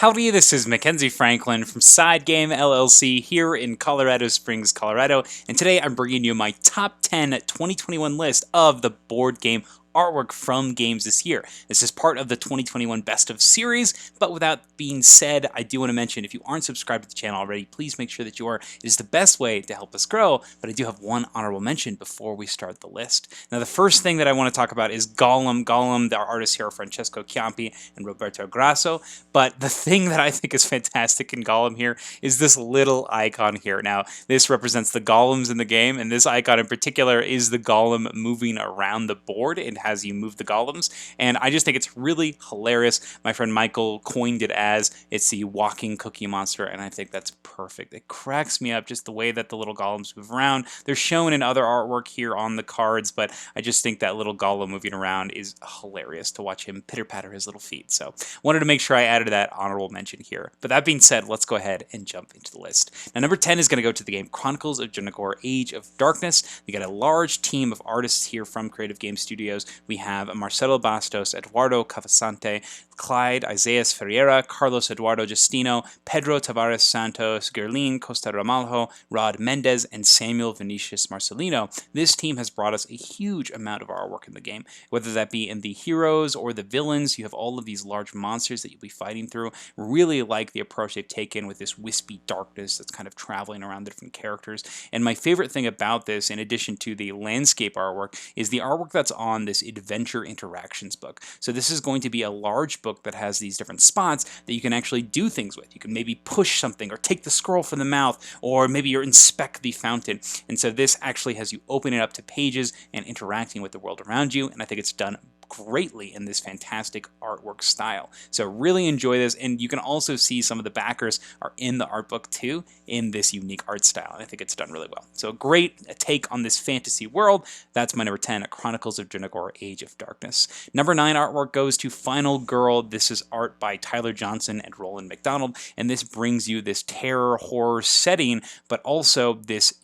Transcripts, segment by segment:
Howdy, this is Mackenzie Franklin from SideGame LLC here in Colorado Springs, Colorado, and today I'm bringing you my top 10 2021 list of the board game artwork from games this year. This is part of the 2021 Best of Series, but with that being said, I do want to mention if you aren't subscribed to the channel already, please make sure that you are. It is the best way to help us grow, but I do have one honorable mention before we start the list. Now, the first thing that I want to talk about is Golem. Golem, our artists here are Francesco Chiampi and Roberto Grasso, but the thing that I think is fantastic in Golem here is this little icon here. Now, this represents the golems in the game, and this icon in particular is the golem moving around the board and as you move the golems, and I just think it's really hilarious. My friend Michael coined it as it's the walking cookie monster, and I think that's perfect. It cracks me up just the way that the little golems move around. They're shown in other artwork here on the cards, but I just think that little golem moving around is hilarious to watch him pitter-patter his little feet. So wanted to make sure I added that honorable mention here. But that being said, let's go ahead and jump into the list. Now, number 10 is going to go to the game Chronicles of Drunagor, Age of Darkness. We got a large team of artists here from Creative Game Studios. We have Marcelo Bastos, Eduardo Cavasante, Clyde Isaias Ferreira, Carlos Eduardo Justino, Pedro Tavares Santos, Gerlin Costa Ramalho, Rod Mendez, and Samuel Vinicius Marcelino. This team has brought us a huge amount of artwork in the game, whether that be in the heroes or the villains. You have all of these large monsters that you'll be fighting through. Really like the approach they've taken with this wispy darkness that's kind of traveling around the different characters. And my favorite thing about this, in addition to the landscape artwork, is the artwork that's on this adventure interactions book. So this is going to be a large book that has these different spots that you can actually do things with. You can maybe push something or take the scroll from the mouth, or maybe you inspect the fountain. And so this actually has you open it up to pages and interacting with the world around you, and I think it's done greatly in this fantastic artwork style. So really enjoy this, and you can also see some of the backers are in the art book too in this unique art style, and I think it's done really well. So a great take on this fantasy world. That's my number 10, Chronicles of Drunagor, Age of Darkness. Number 9 artwork goes to Final Girl. This is art by Tyler Johnson and Roland McDonald, and this brings you this terror horror setting, but also this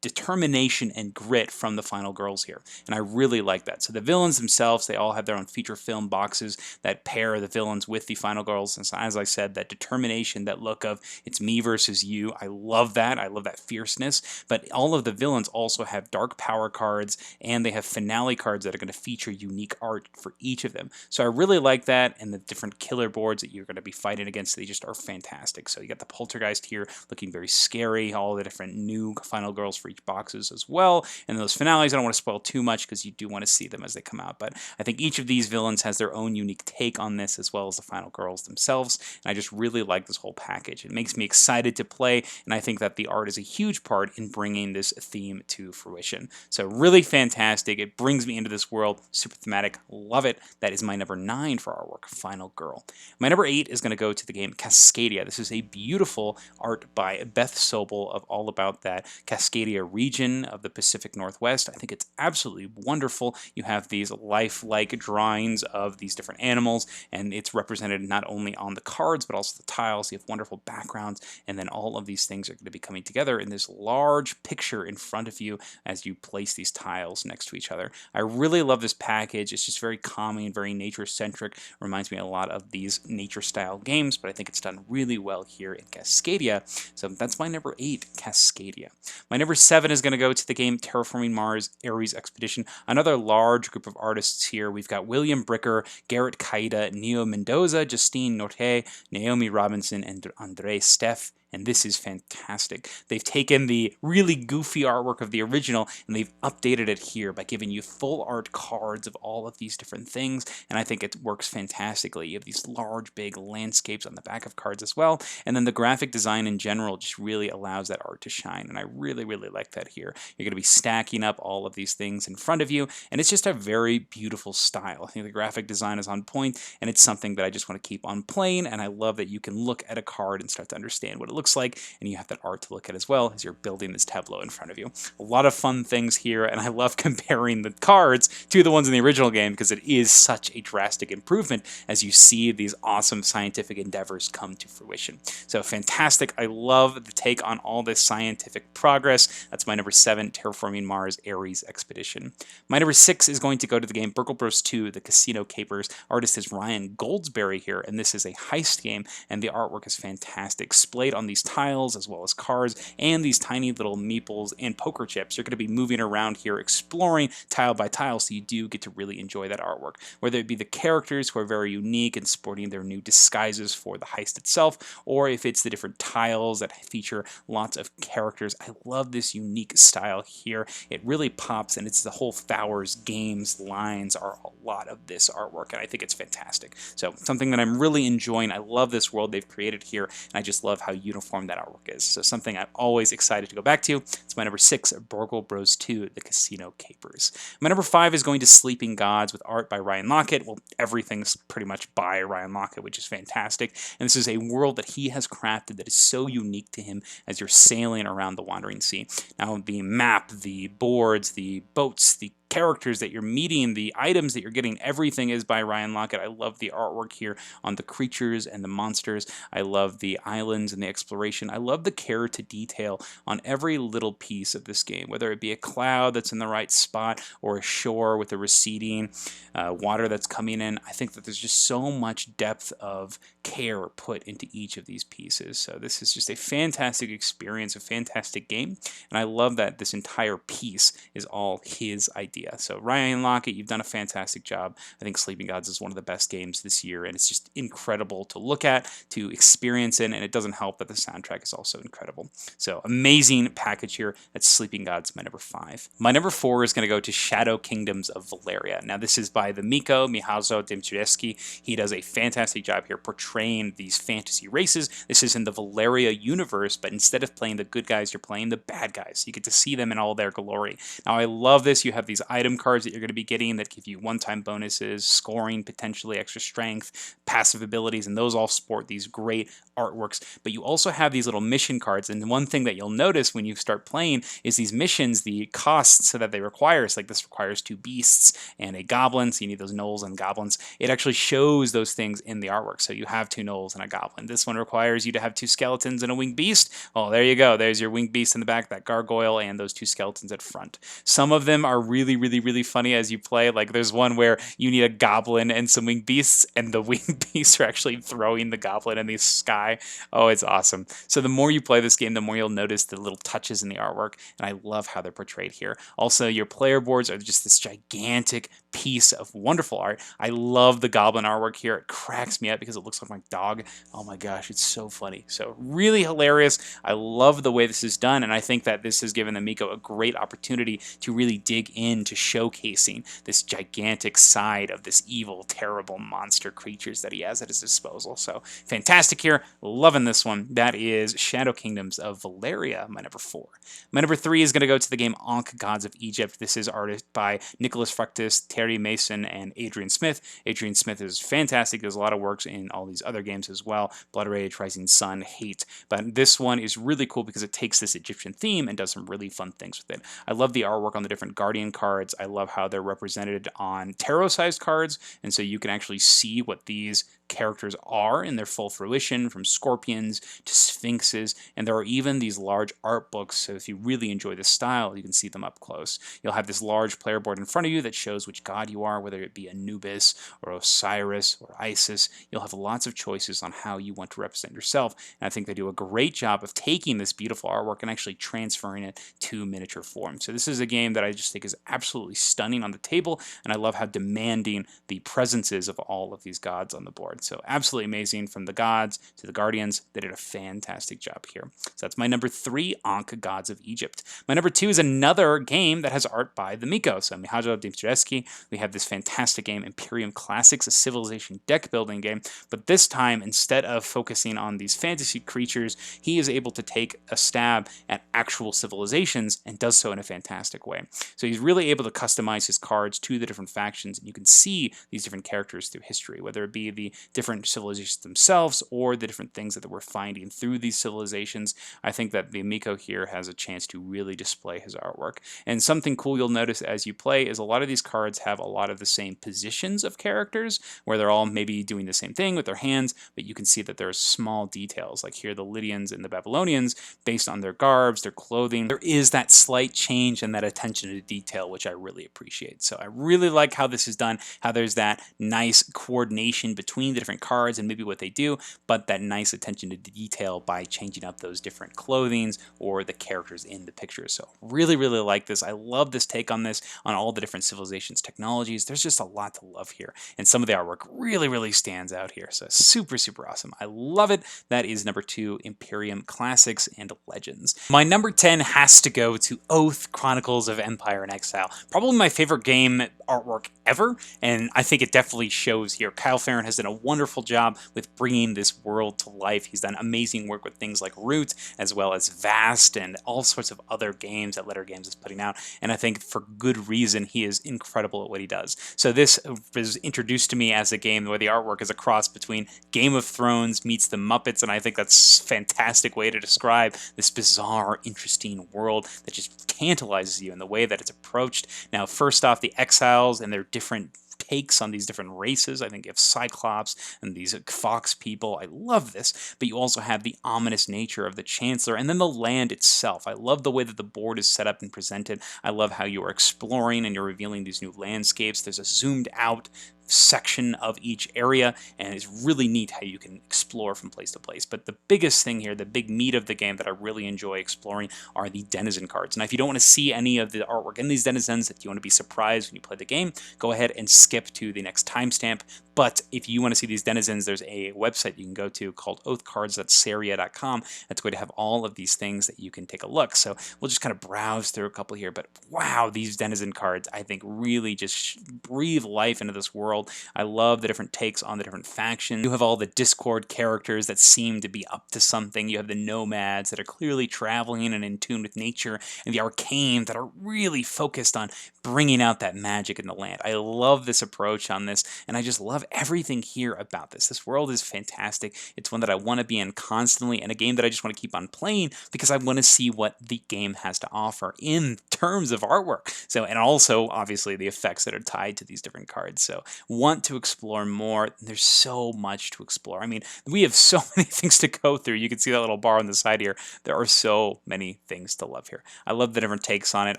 determination and grit from the final girls here, and I really like that. So the villains themselves, they all have their own feature film boxes that pair the villains with the final girls, and so as I said, that determination, that look of it's me versus you, I love that. I love that fierceness. But all of the villains also have dark power cards, and they have finale cards that are going to feature unique art for each of them. So I really like that, and the different killer boards that you're going to be fighting against, they just are fantastic. So you got the poltergeist here looking very scary, all the different new final girls for each boxes as well, and those finales I don't want to spoil too much because you do want to see them as they come out, but I think each of these villains has their own unique take on this, as well as the final girls themselves, and I just really like this whole package. It makes me excited to play, and I think that the art is a huge part in bringing this theme to fruition. So really fantastic. It brings me into this world, super thematic, love it. That is my number 9 for artwork, Final Girl. My number 8 is going to go to the game Cascadia. This is a beautiful art by Beth Sobel of All About That Cascadia region of the Pacific Northwest. I think it's absolutely wonderful. You have these lifelike drawings of these different animals, and it's represented not only on the cards but also the tiles. You have wonderful backgrounds, and then all of these things are going to be coming together in this large picture in front of you as you place these tiles next to each other. I really love this package. It's just very calming, very nature-centric. Reminds me a lot of these nature-style games, but I think it's done really well here in Cascadia. So that's my number 8, Cascadia. My number 7 is going to go to the game Terraforming Mars Ares Expedition. Another large group of artists here. We've got William Bricker, Garrett Kaida, Neo Mendoza, Justine Norte, Naomi Robinson, and Andre Steff. And this is fantastic. They've taken the really goofy artwork of the original and they've updated it here by giving you full art cards of all of these different things, and I think it works fantastically. You have these large, big landscapes on the back of cards as well, and then the graphic design in general just really allows that art to shine, and I really, really like that here. You're going to be stacking up all of these things in front of you, and it's just a very beautiful style. I think the graphic design is on point, and it's something that I just want to keep on playing, and I love that you can look at a card and start to understand what it looks like, and you have that art to look at as well as you're building this tableau in front of you. A lot of fun things here, and I love comparing the cards to the ones in the original game because it is such a drastic improvement as you see these awesome scientific endeavors come to fruition. So fantastic. I love the take on all this scientific progress. That's my number 7, Terraforming Mars Ares Expedition. My number 6 is going to go to the game Burgle Bros. 2, The Casino Capers. Artist is Ryan Goldsberry here, and this is a heist game, and the artwork is fantastic. Splayed on these tiles as well as cards and these tiny little meeples and poker chips. You're going to be moving around here exploring tile by tile, so you do get to really enjoy that artwork. Whether it be the characters who are very unique and sporting their new disguises for the heist itself, or if it's the different tiles that feature lots of characters. I love this unique style here. It really pops, and it's the whole Fowers Games lines are a lot of this artwork, and I think it's fantastic. So something that I'm really enjoying. I love this world they've created here, and I just love how uniform that artwork is. So something I'm always excited to go back to. It's my number 6, Burgle Bros. 2, The Casino Capers. My number 5 is going to Sleeping Gods with art by Ryan Lockett. Well, everything's pretty much by Ryan Lockett, which is fantastic. And this is a world that he has crafted that is so unique to him as you're sailing around the Wandering Sea. Now, the map, the boards, the boats, the characters that you're meeting, the items that you're getting, everything is by Ryan Lockett. I love the artwork here on the creatures and the monsters. I love the islands and the exploration. I love the care to detail on every little piece of this game, whether it be a cloud that's in the right spot or a shore with a receding water that's coming in. I think that there's just so much depth of care put into each of these pieces. So this is just a fantastic experience, a fantastic game, and I love that this entire piece is all his idea. So Ryan Lockett, you've done a fantastic job. I think Sleeping Gods is one of the best games this year, and it's just incredible to look at, to experience in, and it doesn't help that the soundtrack is also incredible. So amazing package here. That's Sleeping Gods, my number 5. My number 4 is going to go to Shadow Kingdoms of Valeria. Now this is by the Michał Dymczewski. He does a fantastic job here portraying these fantasy races. This is in the Valeria universe, but instead of playing the good guys, you're playing the bad guys. You get to see them in all their glory. Now I love this. You have these item cards that you're going to be getting that give you one-time bonuses, scoring, potentially extra strength, passive abilities, and those all sport these great artworks. But you also have these little mission cards, and one thing that you'll notice when you start playing is these missions, the costs that they require. So like this requires 2 beasts and a goblin, so you need those gnolls and goblins. It actually shows those things in the artwork. So you have 2 gnolls and a goblin. This one requires you to have 2 skeletons and a winged beast. Oh, there you go. There's your winged beast in the back, that gargoyle, and those 2 skeletons at front. Some of them are really funny as you play. Like there's one where you need a goblin and some winged beasts, and the winged beasts are actually throwing the goblin in the sky. Oh, it's awesome. So the more you play this game, the more you'll notice the little touches in the artwork, and I love how they're portrayed here. Also, your player boards are just this gigantic piece of wonderful art. I love the goblin artwork here. It cracks me up because it looks like my dog. Oh my gosh, it's so funny. So really hilarious. I love the way this is done, and I think that this has given the Michał a great opportunity to really dig into showcasing this gigantic side of this evil, terrible monster creatures that he has at his disposal. So fantastic here. Loving this one. That is Shadow Kingdoms of Valeria, my number 4. My number 3 is going to go to the game Ankh Gods of Egypt. This is artist by Nicholas Fructus, Terry Mason, and Adrian Smith. Adrian Smith is fantastic. There's a lot of works in all these other games as well. Blood Rage, Rising Sun, Hate. But this one is really cool because it takes this Egyptian theme and does some really fun things with it. I love the artwork on the different Guardian cards. I love how they're represented on tarot-sized cards, and so you can actually see what these characters are in their full fruition, from scorpions to sphinxes, and there are even these large art books, so if you really enjoy the style, you can see them up close. You'll have this large player board in front of you that shows which god you are, whether it be Anubis or Osiris or Isis. You'll have lots of choices on how you want to represent yourself, and I think they do a great job of taking this beautiful artwork and actually transferring it to miniature form. So this is a game that I just think is absolutely stunning on the table, and I love how demanding the presence is of all of these gods on the board. So absolutely amazing, from the gods to the guardians. They did a fantastic job here. So that's my number 3, Ankh Gods of Egypt. My number 2 is another game that has art by the Michał. So Michał Dymczewski. We have this fantastic game, Imperium Classics, a civilization deck building game. But this time, instead of focusing on these fantasy creatures, he is able to take a stab at actual civilizations and does so in a fantastic way. So he's really able to customize his cards to the different factions, and you can see these different characters through history, whether it be the different civilizations themselves or the different things that we're finding through these civilizations. I think that the Amico here has a chance to really display his artwork. And something cool you'll notice as you play is a lot of these cards have a lot of the same positions of characters, where they're all maybe doing the same thing with their hands, but you can see that there are small details, like here the Lydians and the Babylonians, based on their garbs, their clothing. There is that slight change and that attention to detail, which I really appreciate. So I really like how this is done, how there's that nice coordination between the different cards and maybe what they do, but that nice attention to detail by changing up those different clothings or the characters in the pictures. So really, really like this. I love this take on this, on all the different civilizations, technologies. There's just a lot to love here. And some of the artwork really, really stands out here. So super, super awesome. I love it. That is number 2, Imperium Classics and Legends. My number 10 has to go to Oath, Chronicles of Empire and Exile. Probably my favorite game artwork ever, and I think it definitely shows here. Kyle Farron has done a wonderful job with bringing this world to life. He's done amazing work with things like Root, as well as Vast, and all sorts of other games that Letter Games is putting out, and I think for good reason. He is incredible at what he does. So this was introduced to me as a game where the artwork is a cross between Game of Thrones meets the Muppets, and I think that's a fantastic way to describe this bizarre, interesting world that just tantalizes you in the way that it's approached. Now, first off, the Exiles and their different takes on these different races. I think you have Cyclops and these Fox people. I love this. But you also have the ominous nature of the Chancellor and then the land itself. I love the way that the board is set up and presented. I love how you are exploring and you're revealing these new landscapes. There's a zoomed out section of each area, and it's really neat how you can explore from place to place. But the biggest thing here, the big meat of the game that I really enjoy exploring, are the denizen cards. Now, if you don't want to see any of the artwork in these denizens, if you want to be surprised when you play the game, go ahead and skip to the next timestamp. But if you want to see these denizens, there's a website you can go to called oathcards.seria.com. That's going to have all of these things that you can take a look. So we'll just kind of browse through a couple here. But wow, these denizen cards, I think, really just breathe life into this world. I love the different takes on the different factions. You have all the Discord characters that seem to be up to something. You have the nomads that are clearly traveling and in tune with nature, and the arcane that are really focused on bringing out that magic in the land. I love this approach on this, and I just love everything here about this. This world is fantastic. It's one that I want to be in constantly, and a game that I just want to keep on playing because I want to see what the game has to offer in terms of artwork. So, and also obviously the effects that are tied to these different cards. So want to explore more. There's so much to explore. I mean, we have so many things to go through. You can see that little bar on the side here. There are so many things to love here. I love the different takes on it.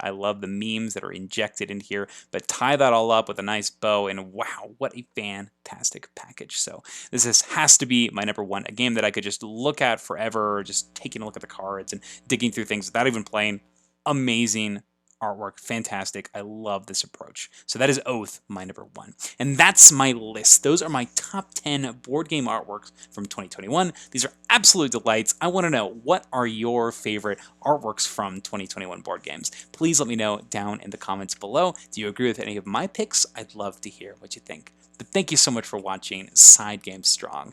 I love the memes that are injected in here, but tie that all up with a nice bow, and wow, what a fantastic package. So this has to be my number 1, a game that I could just look at forever, just taking a look at the cards and digging through things without even playing. Amazing artwork, fantastic. I love this approach. So that is Oath, my number 1. And that's my list. Those are my top 10 board game artworks from 2021. These are absolute delights. I want to know, what are your favorite artworks from 2021 board games? Please let me know down in the comments below. Do you agree with any of my picks? I'd love to hear what you think. But thank you so much for watching SideGame Strong.